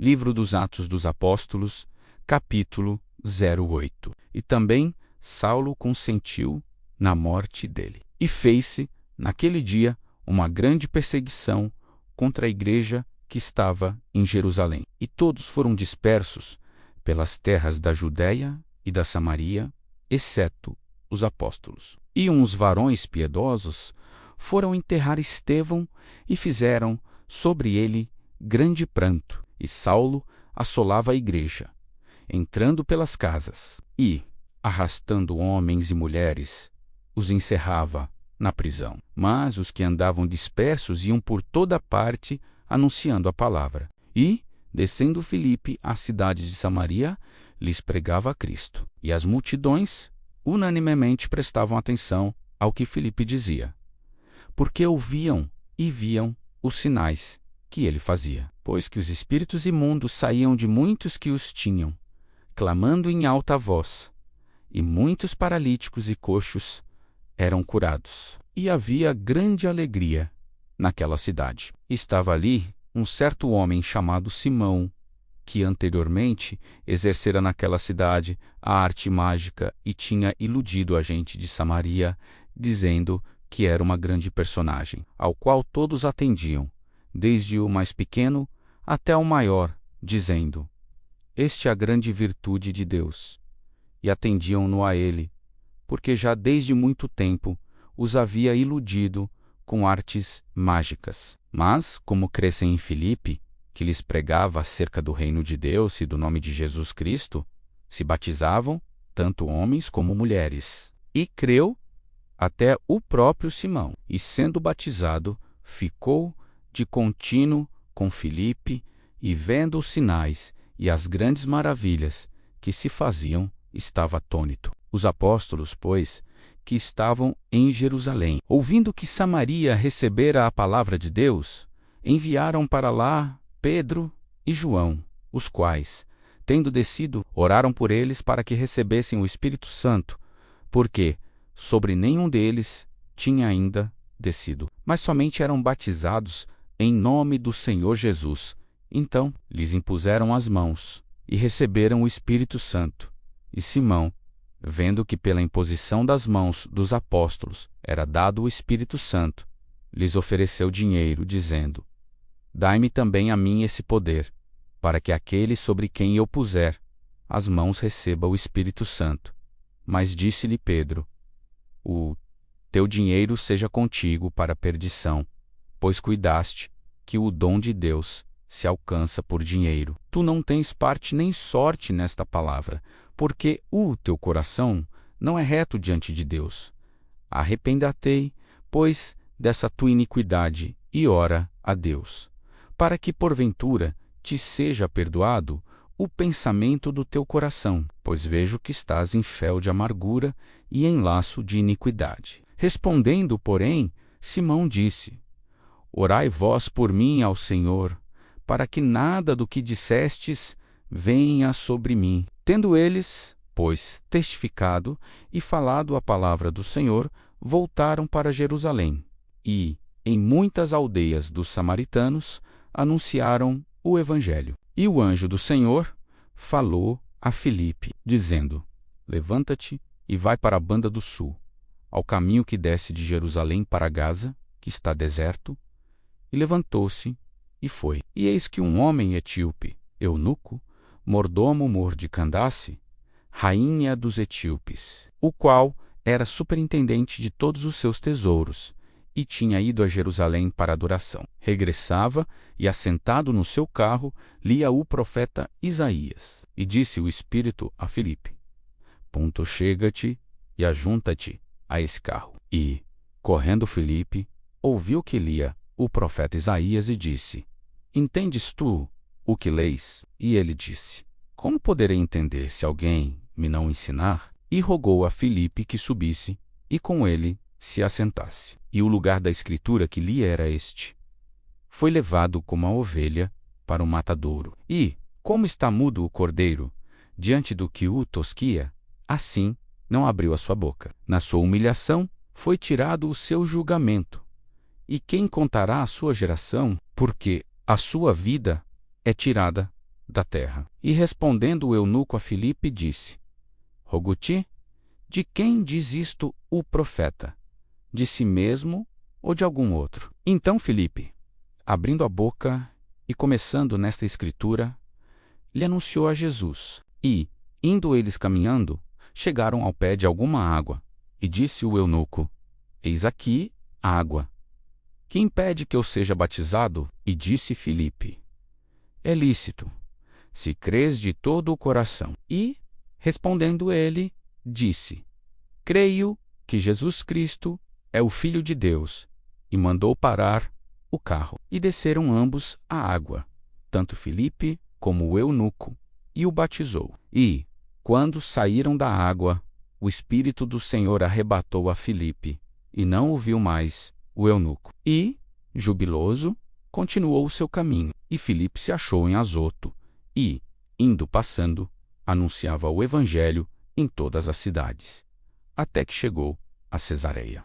Livro dos Atos dos Apóstolos, capítulo 08. E também Saulo consentiu na morte dele. E fez-se, naquele dia, uma grande perseguição contra a igreja que estava em Jerusalém. E todos foram dispersos pelas terras da Judéia e da Samaria, exceto os apóstolos. E uns varões piedosos foram enterrar Estevão e fizeram sobre ele grande pranto. E Saulo assolava a igreja, entrando pelas casas e, arrastando homens e mulheres, os encerrava na prisão. Mas os que andavam dispersos iam por toda parte anunciando a palavra. E, descendo Filipe à cidade de Samaria, lhes pregava a Cristo. E as multidões unanimemente prestavam atenção ao que Filipe dizia, porque ouviam e viam os sinais que ele fazia, pois que os espíritos imundos saíam de muitos que os tinham, clamando em alta voz, e muitos paralíticos e coxos eram curados. E havia grande alegria naquela cidade. Estava ali um certo homem chamado Simão, que anteriormente exercera naquela cidade a arte mágica e tinha iludido a gente de Samaria, dizendo que era uma grande personagem, ao qual todos atendiam, desde o mais pequeno até o maior, dizendo: "Este é a grande virtude de Deus." E atendiam-no a ele, porque já desde muito tempo os havia iludido com artes mágicas. Mas, como crescem em Filipe, que lhes pregava acerca do reino de Deus e do nome de Jesus Cristo, se batizavam, tanto homens como mulheres. E creu até o próprio Simão, e sendo batizado, ficou de contínuo com Filipe, e vendo os sinais e as grandes maravilhas que se faziam, estava atônito. Os apóstolos, pois, que estavam em Jerusalém, ouvindo que Samaria recebera a palavra de Deus, enviaram para lá Pedro e João, os quais, tendo descido, oraram por eles para que recebessem o Espírito Santo, porque sobre nenhum deles tinha ainda descido, mas somente eram batizados em nome do Senhor Jesus. Então lhes impuseram as mãos e receberam o Espírito Santo. E Simão, vendo que pela imposição das mãos dos apóstolos era dado o Espírito Santo, lhes ofereceu dinheiro, dizendo: "Dai-me também a mim esse poder, para que aquele sobre quem eu puser as mãos receba o Espírito Santo." Mas disse-lhe Pedro: "O teu dinheiro seja contigo para a perdição, pois cuidaste que o dom de Deus se alcança por dinheiro. Tu não tens parte nem sorte nesta palavra, porque o teu coração não é reto diante de Deus. Arrependa-te, pois, dessa tua iniquidade, e ora a Deus, para que porventura te seja perdoado o pensamento do teu coração, pois vejo que estás em fel de amargura e em laço de iniquidade." Respondendo, porém, Simão disse: "Orai vós por mim ao Senhor, para que nada do que dissestes venha sobre mim." Tendo eles, pois, testificado e falado a palavra do Senhor, voltaram para Jerusalém, e, em muitas aldeias dos samaritanos, anunciaram o Evangelho. E o anjo do Senhor falou a Filipe, dizendo: "Levanta-te e vai para a banda do sul, ao caminho que desce de Jerusalém para Gaza, que está deserto." E levantou-se e foi. E eis que um homem etíope, eunuco, mordomo de Candace, rainha dos etíopes, o qual era superintendente de todos os seus tesouros, e tinha ido a Jerusalém para adoração, regressava e, assentado no seu carro, lia o profeta Isaías. E disse o Espírito a Filipe: "Chega-te e ajunta-te a esse carro." E, correndo Filipe, ouviu que lia o profeta Isaías e disse: "Entendes tu o que leis?" E ele disse: "Como poderei entender se alguém me não ensinar?" E rogou a Filipe que subisse e com ele se assentasse. E o lugar da escritura que lia era este: "Foi levado como a ovelha para o matadouro. E, como está mudo o cordeiro diante do que o tosquia, assim não abriu a sua boca. Na sua humilhação foi tirado o seu julgamento. E quem contará a sua geração? Porque a sua vida é tirada da terra. E respondendo o eunuco a Filipe, disse: Rogo-te, de quem diz isto o profeta? De si mesmo ou de algum outro? Então Filipe, abrindo a boca e começando nesta escritura, lhe anunciou a Jesus. E, indo eles caminhando, chegaram ao pé de alguma água. E disse o eunuco: Eis aqui a água. Que impede que eu seja batizado? E disse Filipe: É lícito, se crês de todo o coração. E, respondendo ele, disse: Creio que Jesus Cristo é o Filho de Deus. E mandou parar o carro. E desceram ambos à água, tanto Filipe como o eunuco, e o batizou. E, quando saíram da água, o Espírito do Senhor arrebatou a Filipe, e não o viu mais o eunuco. E, jubiloso, continuou o seu caminho. E Filipe se achou em Azoto, e, indo passando, anunciava o Evangelho em todas as cidades, até que chegou a Cesareia.